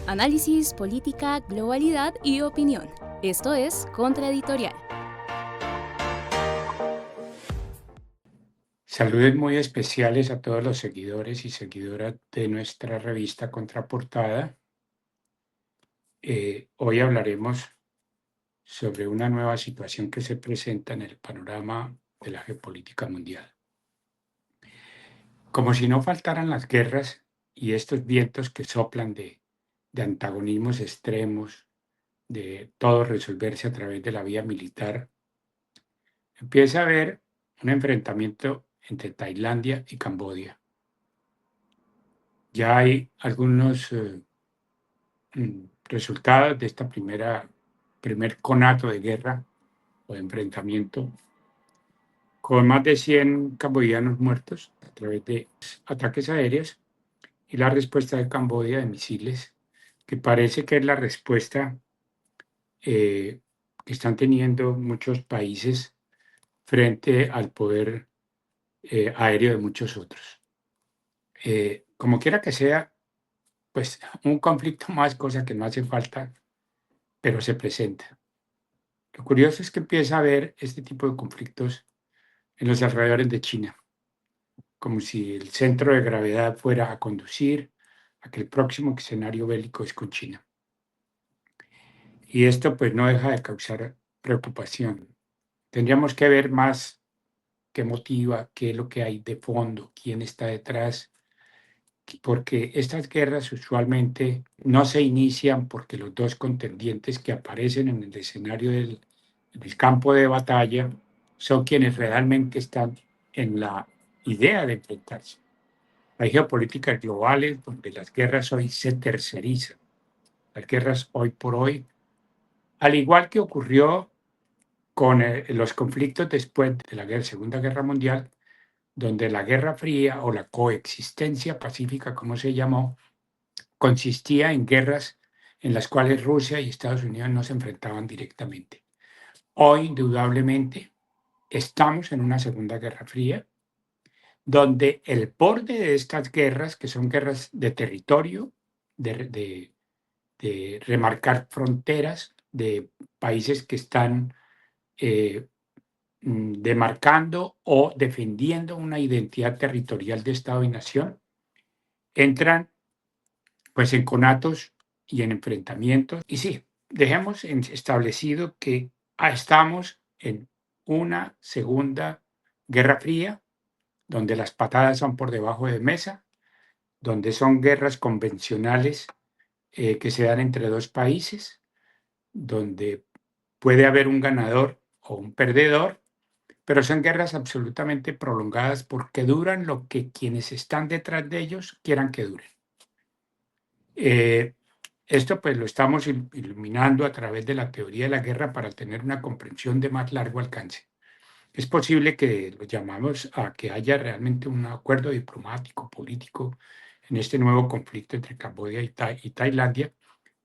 Análisis, política, globalidad y opinión. Esto es Contraeditorial. Saludos muy especiales a todos los seguidores y seguidoras de nuestra revista Contraportada. Hoy hablaremos sobre una nueva situación que se presenta en el panorama de la geopolítica mundial. Como si no faltaran las guerras y estos vientos que soplan de antagonismos extremos, de todo resolverse a través de la vía militar, empieza a haber un enfrentamiento entre Tailandia y Camboya. Ya hay algunos resultados de esta primer conato de guerra o de enfrentamiento, con más de 100 camboyanos muertos a través de ataques aéreos y la respuesta de Camboya de misiles, que parece que es la respuesta que están teniendo muchos países frente al poder aéreo de muchos otros. Como quiera que sea, pues un conflicto más, cosa que no hace falta, pero se presenta. Lo curioso es que empieza a haber este tipo de conflictos en los alrededores de China, como si el centro de gravedad fuera a conducir a que el próximo escenario bélico es con China. Y esto pues no deja de causar preocupación. Tendríamos que ver más qué motiva, qué es lo que hay de fondo, quién está detrás, porque estas guerras usualmente no se inician porque los dos contendientes que aparecen en el escenario del campo de batalla son quienes realmente están en la idea de enfrentarse. Hay geopolíticas globales donde las guerras hoy se tercerizan. Las guerras hoy por hoy, al igual que ocurrió con los conflictos después de la Segunda Guerra Mundial, donde la Guerra Fría o la coexistencia pacífica, como se llamó, consistía en guerras en las cuales Rusia y Estados Unidos no se enfrentaban directamente. Hoy, indudablemente, estamos en una Segunda Guerra Fría, donde el borde de estas guerras, que son guerras de territorio, de remarcar fronteras, de países que están eh, demarcando o defendiendo una identidad territorial de Estado y nación, entran pues en conatos y en enfrentamientos. Y sí, dejemos establecido que estamos en una segunda guerra fría, donde las patadas son por debajo de mesa, donde son guerras convencionales que se dan entre dos países, donde puede haber un ganador o un perdedor, pero son guerras absolutamente prolongadas porque duran lo que quienes están detrás de ellos quieran que duren. Esto pues lo estamos iluminando a través de la teoría de la guerra para tener una comprensión de más largo alcance. Es posible que lo llamamos a que haya realmente un acuerdo diplomático, político, en este nuevo conflicto entre Camboya y Tailandia,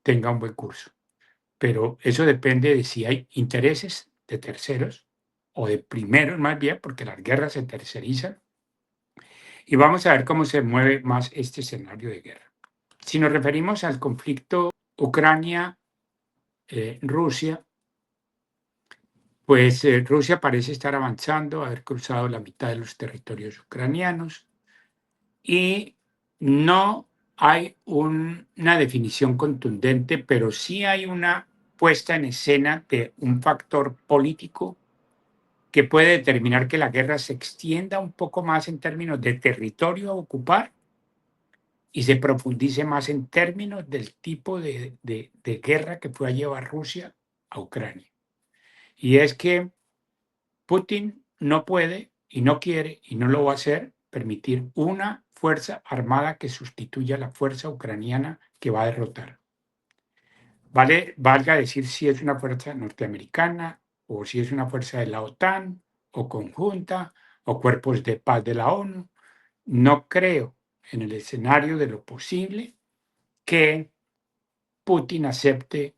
tenga un buen curso. Pero eso depende de si hay intereses de terceros o de primeros más bien, porque las guerras se tercerizan. Y vamos a ver cómo se mueve más este escenario de guerra. Si nos referimos al conflicto Ucrania-Rusia, pues Rusia parece estar avanzando, haber cruzado la mitad de los territorios ucranianos y no hay una definición contundente, pero sí hay una puesta en escena de un factor político que puede determinar que la guerra se extienda un poco más en términos de territorio a ocupar y se profundice más en términos del tipo de guerra que fue a llevar Rusia a Ucrania. Y es que Putin no puede y no quiere y no lo va a hacer permitir una fuerza armada que sustituya a la fuerza ucraniana que va a derrotar. Valga decir si es una fuerza norteamericana o si es una fuerza de la OTAN o conjunta o cuerpos de paz de la ONU. No creo en el escenario de lo posible que Putin acepte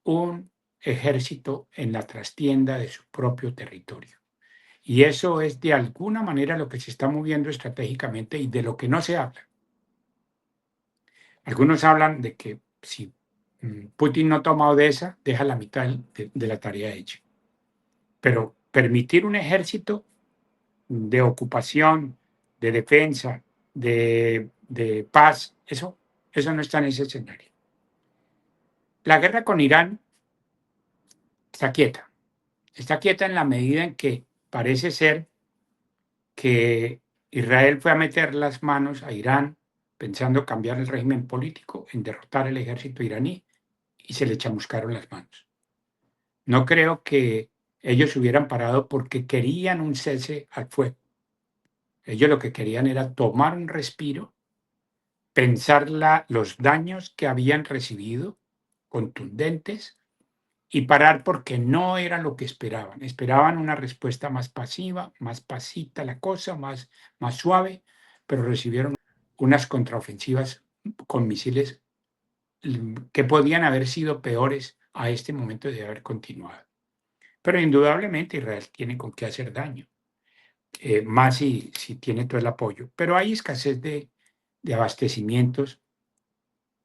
un ejército en la trastienda de su propio territorio. Y eso es de alguna manera lo que se está moviendo estratégicamente y de lo que no se habla. Algunos hablan de que si Putin no toma Odessa, deja la mitad de la tarea hecha. Pero permitir un ejército de ocupación, de defensa, de paz, eso no está en ese escenario. La guerra con Irán está quieta. Está quieta en la medida en que parece ser que Israel fue a meter las manos a Irán pensando cambiar el régimen político, en derrotar el ejército iraní, y se le chamuscaron las manos. No creo que ellos hubieran parado porque querían un cese al fuego. Ellos lo que querían era tomar un respiro, pensar los daños que habían recibido, contundentes, y parar porque no era lo que esperaban. Esperaban una respuesta más pasiva, más pasita la cosa, más suave, pero recibieron unas contraofensivas con misiles que podían haber sido peores a este momento de haber continuado. Pero indudablemente Israel tiene con qué hacer daño, más si tiene todo el apoyo. Pero hay escasez de abastecimientos.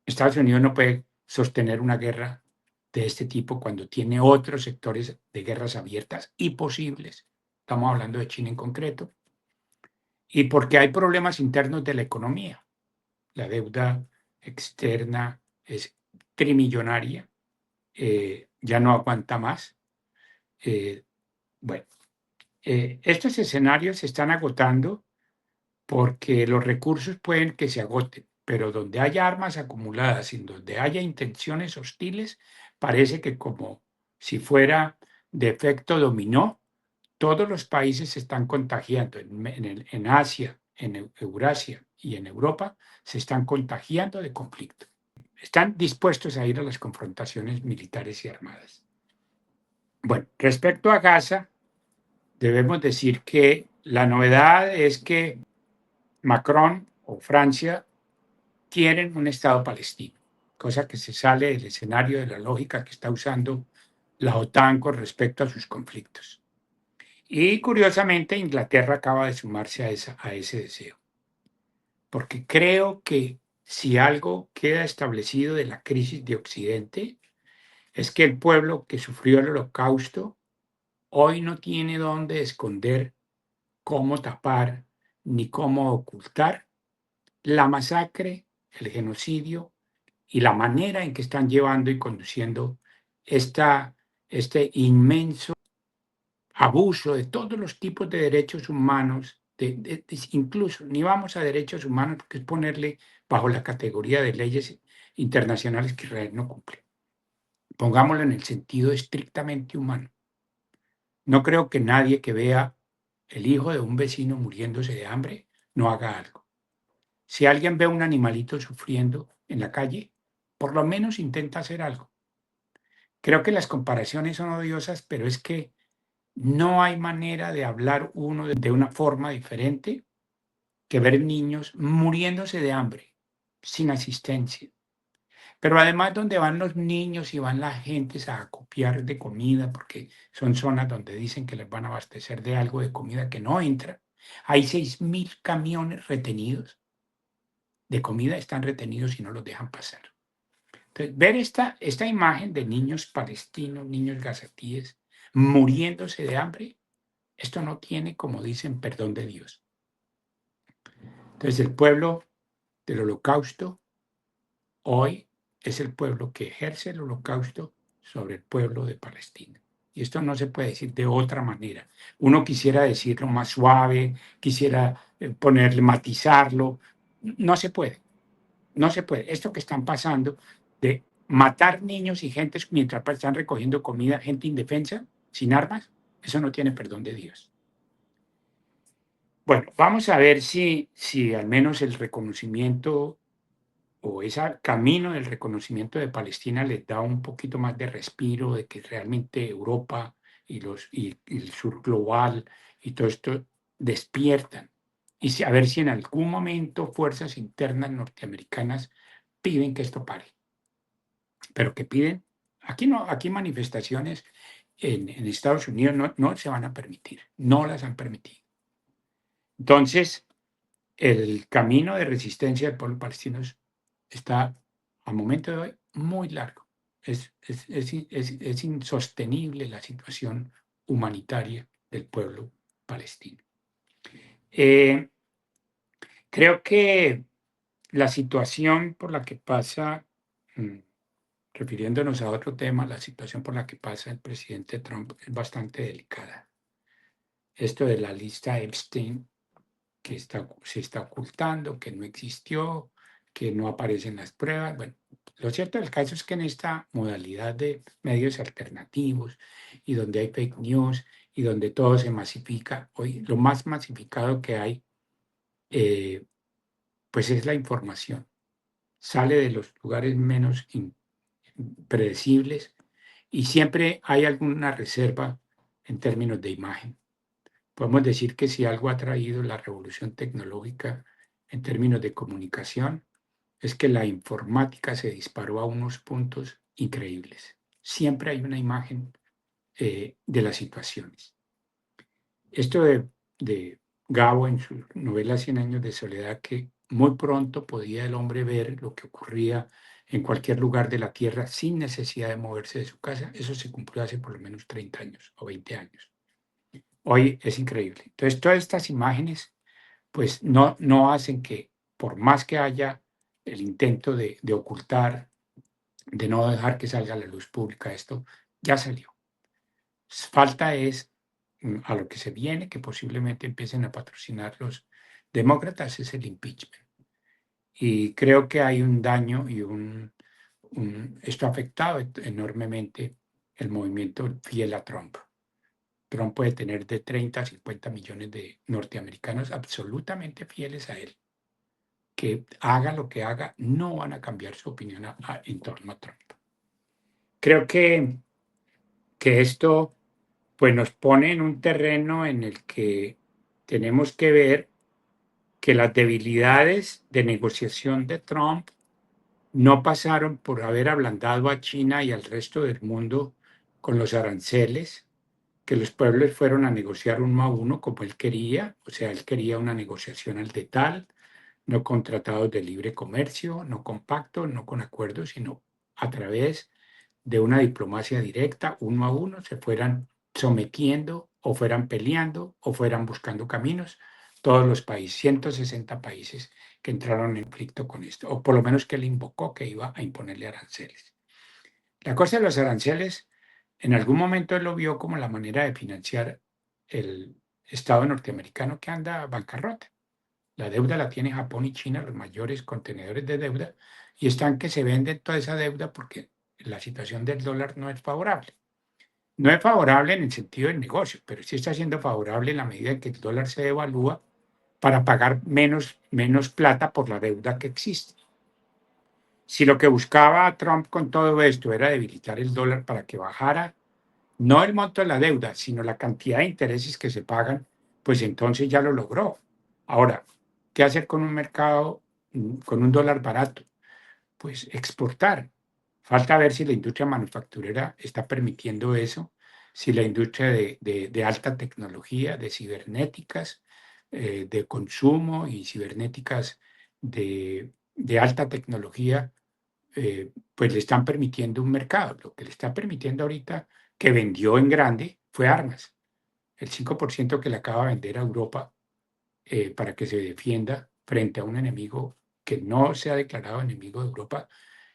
Estados Unidos no puede sostener una guerra de este tipo cuando tiene otros sectores de guerras abiertas y posibles. Estamos hablando de China en concreto. Y porque hay problemas internos de la economía. La deuda externa es trimillonaria, ya no aguanta más. Bueno, estos escenarios se están agotando porque los recursos pueden que se agoten, pero donde haya armas acumuladas y donde haya intenciones hostiles, parece que como si fuera de efecto dominó, todos los países se están contagiando. En Asia, en Eurasia y en Europa se están contagiando de conflicto. Están dispuestos a ir a las confrontaciones militares y armadas. Bueno, respecto a Gaza, debemos decir que la novedad es que Macron o Francia quieren un Estado palestino, cosa que se sale del escenario de la lógica que está usando la OTAN con respecto a sus conflictos. Y curiosamente Inglaterra acaba de sumarse a ese deseo, porque creo que si algo queda establecido de la crisis de Occidente es que el pueblo que sufrió el Holocausto hoy no tiene dónde esconder, cómo tapar ni cómo ocultar la masacre, el genocidio y la manera en que están llevando y conduciendo este inmenso abuso de todos los tipos de derechos humanos, incluso ni vamos a derechos humanos porque es ponerle bajo la categoría de leyes internacionales que Israel no cumple. Pongámoslo en el sentido estrictamente humano. No creo que nadie que vea el hijo de un vecino muriéndose de hambre no haga algo. Si alguien ve a un animalito sufriendo en la calle, por lo menos intenta hacer algo. Creo que las comparaciones son odiosas, pero es que no hay manera de hablar uno de una forma diferente que ver niños muriéndose de hambre, sin asistencia. Pero además donde van los niños y van las gentes a copiar de comida, porque son zonas donde dicen que les van a abastecer de algo de comida que no entra, hay 6.000 camiones retenidos de comida, están retenidos y no los dejan pasar. Entonces, ver esta imagen de niños palestinos, niños gazatíes, muriéndose de hambre, esto no tiene, como dicen, perdón de Dios. Entonces, el pueblo del Holocausto hoy es el pueblo que ejerce el Holocausto sobre el pueblo de Palestina. Y esto no se puede decir de otra manera. Uno quisiera decirlo más suave, quisiera ponerle, matizarlo. No se puede. No se puede. Esto que están pasando de matar niños y gentes mientras están recogiendo comida, gente indefensa, sin armas, eso no tiene perdón de Dios. Bueno, vamos a ver si al menos el reconocimiento o ese camino del reconocimiento de Palestina les da un poquito más de respiro, de que realmente Europa y el sur global y todo esto despiertan. A ver si en algún momento fuerzas internas norteamericanas piden que esto pare. Pero que piden, aquí manifestaciones en Estados Unidos no se van a permitir, no las han permitido. Entonces, el camino de resistencia del pueblo palestino está a momento de hoy, muy largo. Es insostenible la situación humanitaria del pueblo palestino. Eh, Creo que la situación por la que pasa, mm, refiriéndonos a otro tema, la situación por la que pasa el presidente Trump es bastante delicada. Esto de la lista Epstein que se está ocultando, que no existió, que no aparecen las pruebas. Bueno, lo cierto del caso es que en esta modalidad de medios alternativos y donde hay fake news y donde todo se masifica, hoy lo más masificado que hay, eh, pues es la información. Sale de los lugares menos predecibles y siempre hay alguna reserva en términos de imagen. Podemos decir que si algo ha traído la revolución tecnológica en términos de comunicación, es que la informática se disparó a unos puntos increíbles. Siempre hay una imagen de las situaciones. Esto de Gabo en su novela Cien años de soledad, que muy pronto podía el hombre ver lo que ocurría en cualquier lugar de la Tierra sin necesidad de moverse de su casa, eso se cumplió hace por lo menos 30 años o 20 años. Hoy es increíble. Entonces, todas estas imágenes, pues no hacen que, por más que haya el intento de ocultar, de no dejar que salga a la luz pública esto, ya salió. Falta es a lo que se viene, que posiblemente empiecen a patrocinar los demócratas, es el impeachment. Y creo que hay un daño y esto ha afectado enormemente el movimiento fiel a Trump. Trump puede tener de 30 a 50 millones de norteamericanos absolutamente fieles a él, que haga lo que haga, no van a cambiar su opinión en torno a Trump. Creo que esto pues nos pone en un terreno en el que tenemos que ver que las debilidades de negociación de Trump no pasaron por haber ablandado a China y al resto del mundo con los aranceles, que los pueblos fueron a negociar uno a uno como él quería, o sea, él quería una negociación al detal, no con tratados de libre comercio, no con pactos, no con acuerdos, sino a través de una diplomacia directa, uno a uno, se fueran sometiendo o fueran peleando o fueran buscando caminos, todos los países, 160 países que entraron en conflicto con esto, o por lo menos que él invocó que iba a imponerle aranceles. La cosa de los aranceles, en algún momento él lo vio como la manera de financiar el Estado norteamericano que anda a bancarrota. La deuda la tiene Japón y China, los mayores contenedores de deuda, y están que se venden toda esa deuda porque la situación del dólar no es favorable. No es favorable en el sentido del negocio, pero sí está siendo favorable en la medida en que el dólar se devalúa para pagar menos plata por la deuda que existe. Si lo que buscaba Trump con todo esto era debilitar el dólar para que bajara, no el monto de la deuda, sino la cantidad de intereses que se pagan, pues entonces ya lo logró. Ahora, ¿qué hacer con un mercado, con un dólar barato? Pues exportar. Falta ver si la industria manufacturera está permitiendo eso, si la industria de alta tecnología, de cibernéticas, de consumo y cibernéticas de alta tecnología, pues le están permitiendo un mercado. Lo que le está permitiendo ahorita, que vendió en grande, fue armas. El 5% que le acaba de vender a Europa para que se defienda frente a un enemigo que no se ha declarado enemigo de Europa,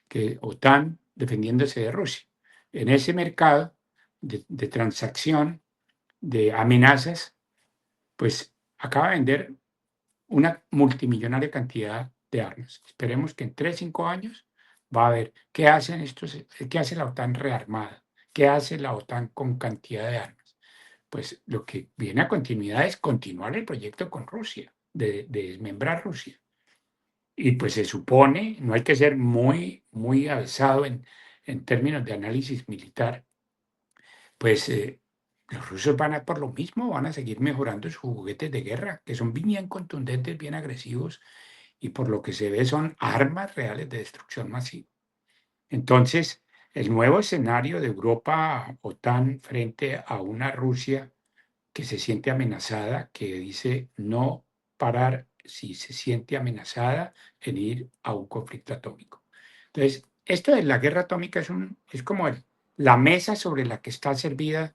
que OTAN defendiéndose de Rusia. En ese mercado de transacción, de amenazas, pues acaba de vender una multimillonaria cantidad de armas. Esperemos que en 3 5 años va a ver qué hacen qué hace la OTAN rearmada, qué hace la OTAN con cantidad de armas. Pues lo que viene a continuidad es continuar el proyecto con Rusia, de desmembrar Rusia. Y pues se supone, no hay que ser muy avesado en términos de análisis militar, pues los rusos van a por lo mismo, van a seguir mejorando sus juguetes de guerra, que son bien contundentes, bien agresivos, y por lo que se ve son armas reales de destrucción masiva. Entonces, el nuevo escenario de Europa, OTAN, frente a una Rusia que se siente amenazada, que dice no parar si se siente amenazada en ir a un conflicto atómico. Entonces, esto de la guerra atómica es como la mesa sobre la que está servida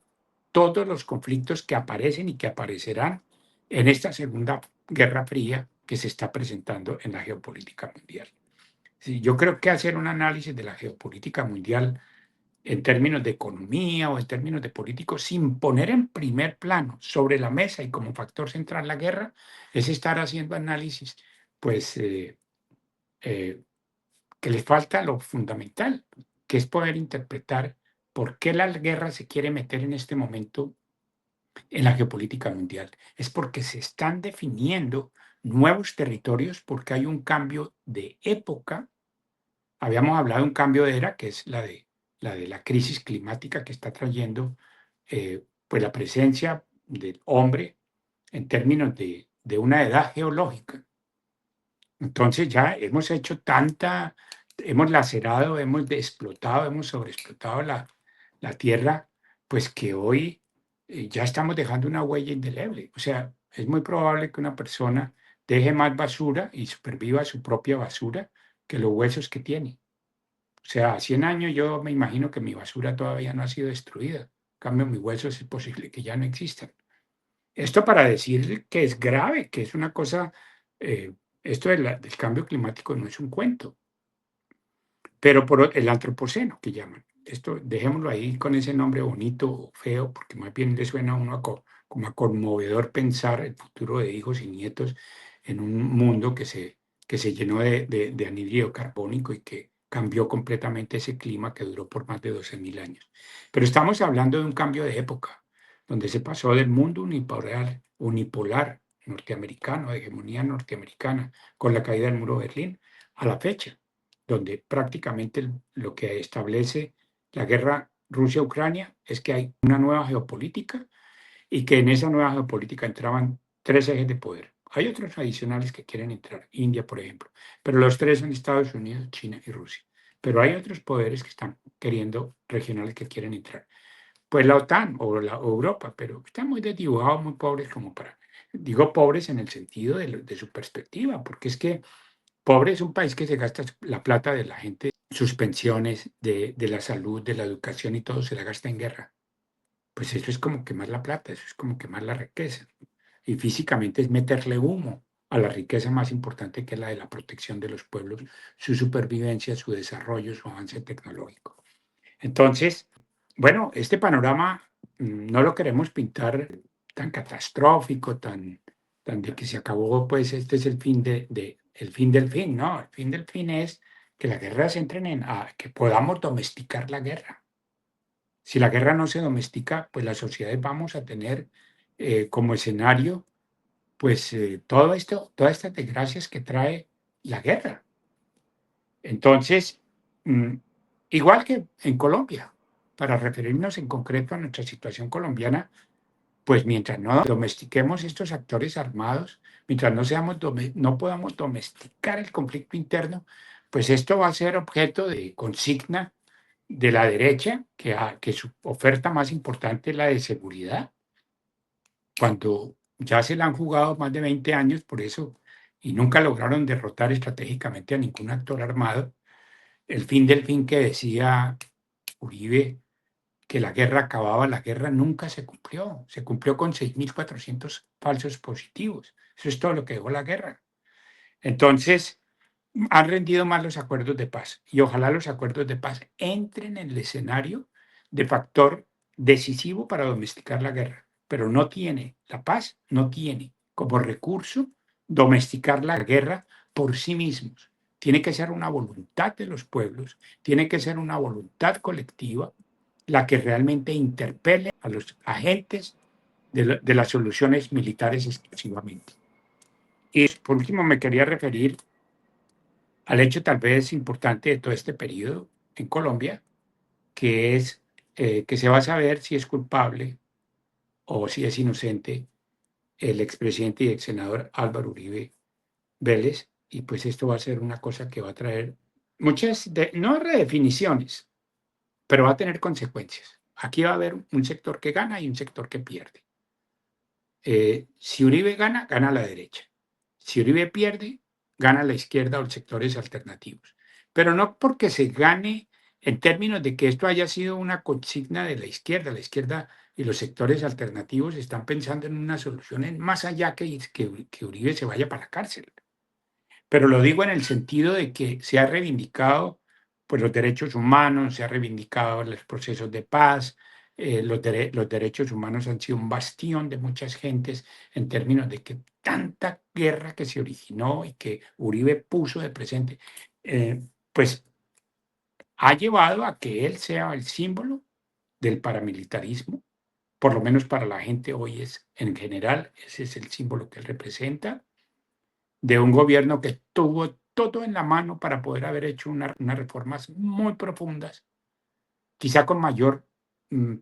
todos los conflictos que aparecen y que aparecerán en esta segunda guerra fría que se está presentando en la geopolítica mundial. Sí, yo creo que hacer un análisis de la geopolítica mundial en términos de economía o en términos de políticos, sin poner en primer plano sobre la mesa y como factor central la guerra, es estar haciendo análisis, pues, eh, que les falta lo fundamental, que es poder interpretar por qué la guerra se quiere meter en este momento en la geopolítica mundial. Es porque se están definiendo nuevos territorios, porque hay un cambio de época. Habíamos hablado de un cambio de era, que es la crisis climática que está trayendo pues la presencia del hombre en términos de una edad geológica. Entonces ya hemos hecho hemos lacerado, hemos explotado, hemos sobreexplotado la tierra, pues que hoy ya estamos dejando una huella indeleble. O sea, es muy probable que una persona deje más basura y superviva su propia basura que los huesos que tiene. O sea, a 100 años yo me imagino que mi basura todavía no ha sido destruida. En cambio, mis huesos es posible que ya no existan. Esto para decir que es grave, que es una cosa, eh, esto del cambio climático no es un cuento, pero por el antropoceno que llaman. Esto dejémoslo ahí con ese nombre bonito o feo, porque más bien le suena a uno como a conmovedor pensar el futuro de hijos y nietos en un mundo que se llenó de anhídrido carbónico y que cambió completamente ese clima que duró por más de 12.000 años. Pero estamos hablando de un cambio de época, donde se pasó del mundo unipolar norteamericano, de hegemonía norteamericana, con la caída del muro de Berlín, a la fecha donde prácticamente lo que establece la guerra Rusia-Ucrania es que hay una nueva geopolítica y que en esa nueva geopolítica entraban tres ejes de poder. Hay otros adicionales que quieren entrar, India, por ejemplo, pero los tres son Estados Unidos, China y Rusia. Pero hay otros poderes que están queriendo, regionales que quieren entrar. Pues la OTAN o Europa, pero están muy desdibujados, muy pobres como para, digo pobres en el sentido de su perspectiva, porque es que pobre es un país que se gasta la plata de la gente, sus pensiones, de la salud, de la educación y todo se la gasta en guerra. Pues eso es como quemar la plata, eso es como quemar la riqueza. Y físicamente es meterle humo a la riqueza más importante que es la de la protección de los pueblos, su supervivencia, su desarrollo, su avance tecnológico. Entonces, bueno, este panorama no lo queremos pintar tan catastrófico, tan de que se acabó, pues este es el fin el fin del fin, ¿no? El fin del fin es que las guerras entren a que podamos domesticar la guerra. Si la guerra no se domestica, pues las sociedades vamos a tener como escenario, pues todo esto, todas estas desgracias que trae la guerra. Entonces, mm, igual que en Colombia, para referirnos en concreto a nuestra situación colombiana, pues mientras no domestiquemos estos actores armados, mientras no podamos domesticar el conflicto interno, pues esto va a ser objeto de consigna de la derecha, que su oferta más importante es la de seguridad, cuando ya se la han jugado más de 20 años por eso y nunca lograron derrotar estratégicamente a ningún actor armado. El fin del fin que decía Uribe, que la guerra acababa, la guerra nunca se cumplió con 6.400 falsos positivos. Eso es todo lo que dejó la guerra. Entonces, han rendido más los acuerdos de paz y ojalá los acuerdos de paz entren en el escenario de factor decisivo para domesticar la guerra, pero no tiene, la paz no tiene como recurso domesticar la guerra por sí mismos. Tiene que ser una voluntad de los pueblos, tiene que ser una voluntad colectiva la que realmente interpele a los agentes de las soluciones militares exclusivamente. Y por último me quería referir al hecho tal vez importante de todo este periodo en Colombia, que es que se va a saber si es culpable o si es inocente el expresidente y ex senador Álvaro Uribe Vélez, y pues esto va a ser una cosa que va a traer no redefiniciones, pero va a tener consecuencias. Aquí va a haber un sector que gana y un sector que pierde. Si Uribe gana, gana la derecha. Si Uribe pierde, gana la izquierda o los sectores alternativos. pero no porque se gane en términos de que esto haya sido una consigna de la izquierda. La izquierda y los sectores alternativos están pensando en unas soluciones más allá que Uribe se vaya para la cárcel. Pero lo digo en el sentido de que se ha reivindicado, pues, los derechos humanos, se ha reivindicado los procesos de paz, los derechos humanos han sido un bastión de muchas gentes en términos de que tanta guerra que se originó y que Uribe puso de presente, pues, ha llevado a que él sea el símbolo del paramilitarismo, por lo menos para la gente hoy es, en general, ese es el símbolo que él representa, de un gobierno que tuvo todo en la mano para poder haber hecho unas reformas muy profundas, quizá con mayor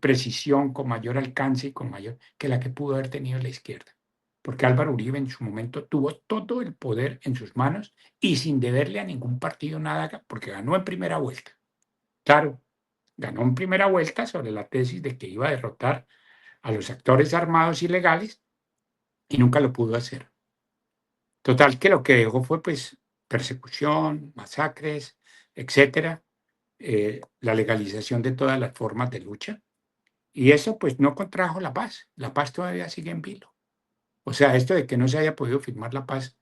precisión, con mayor alcance y con mayor que la que pudo haber tenido la izquierda. Porque Álvaro Uribe en su momento tuvo todo el poder en sus manos y sin deberle a ningún partido nada, porque ganó en primera vuelta. Claro, ganó en primera vuelta sobre la tesis de que iba a derrotar a los actores armados ilegales y nunca lo pudo hacer. Total, que lo que dejó fue, pues, persecución, masacres, etcétera, la legalización de todas las formas de lucha, y eso, pues, no contrajo la paz todavía sigue en vilo. O sea, esto de que no se haya podido firmar la paz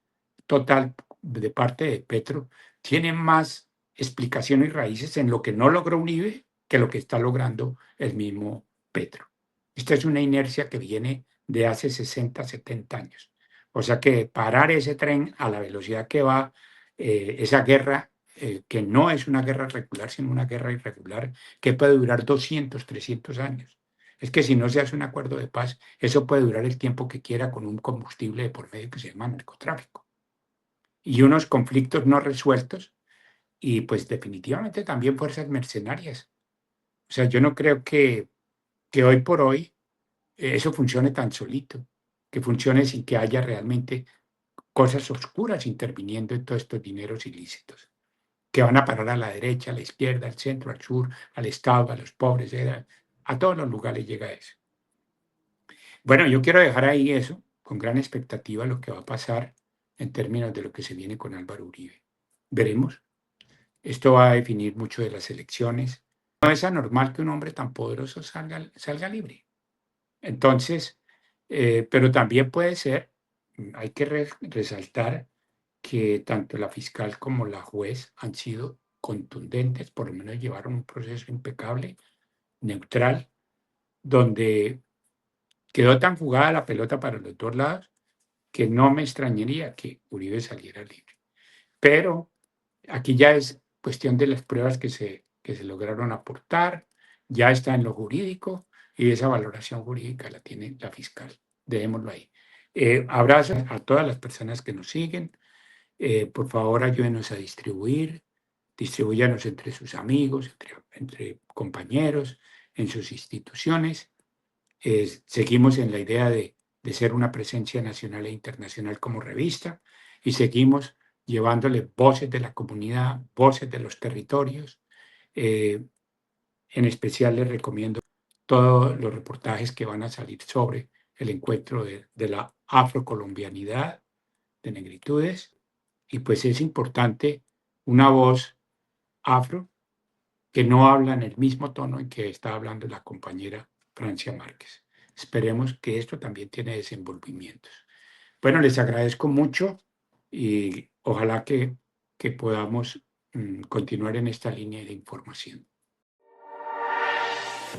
total de parte de Petro, tiene más explicación y raíces en lo que no logró Uribe que lo que está logrando el mismo Petro. Esta es una inercia que viene de hace 60, 70 años. O sea que parar ese tren a la velocidad que va, esa guerra, que no es una guerra regular, sino una guerra irregular, que puede durar 200, 300 años. Es que si no se hace un acuerdo de paz, eso puede durar el tiempo que quiera con un combustible de por medio que se llama narcotráfico. Y unos conflictos no resueltos y pues definitivamente también fuerzas mercenarias. O sea, yo no creo que hoy por hoy eso funcione tan solito, que funcione sin que haya realmente cosas oscuras interviniendo en todos estos dineros ilícitos, que van a parar a la derecha, a la izquierda, al centro, al sur, al Estado, a los pobres, a todos los lugares llega eso. Bueno, yo quiero dejar ahí eso, con gran expectativa lo que va a pasar en términos de lo que se viene con Álvaro Uribe. Veremos. Esto va a definir mucho de las elecciones. No es anormal que un hombre tan poderoso salga libre. Entonces, pero también puede ser, hay que resaltar que tanto la fiscal como la juez han sido contundentes, por lo menos llevaron un proceso impecable, neutral, donde quedó tan jugada la pelota para los dos lados que no me extrañaría que Uribe saliera libre. Pero aquí ya es cuestión de las pruebas que se lograron aportar, ya está en lo jurídico y esa valoración jurídica la tiene la fiscal. Dejémoslo ahí. Abrazos a todas las personas que nos siguen. Por favor, ayúdenos a distribúyanos entre sus amigos, entre compañeros, en sus instituciones. Seguimos en la idea de ser una presencia nacional e internacional como revista y seguimos llevándole voces de la comunidad, voces de los territorios. Eh, en especial les recomiendo todos los reportajes que van a salir sobre el encuentro de la afrocolombianidad, de negritudes, y pues es importante una voz afro que no habla en el mismo tono en que está hablando la compañera Francia Márquez. Esperemos que esto también tiene desenvolvimientos. Bueno, les agradezco mucho y ojalá que podamos continuar en esta línea de información.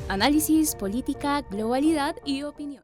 Análisis, política, globalidad y opinión.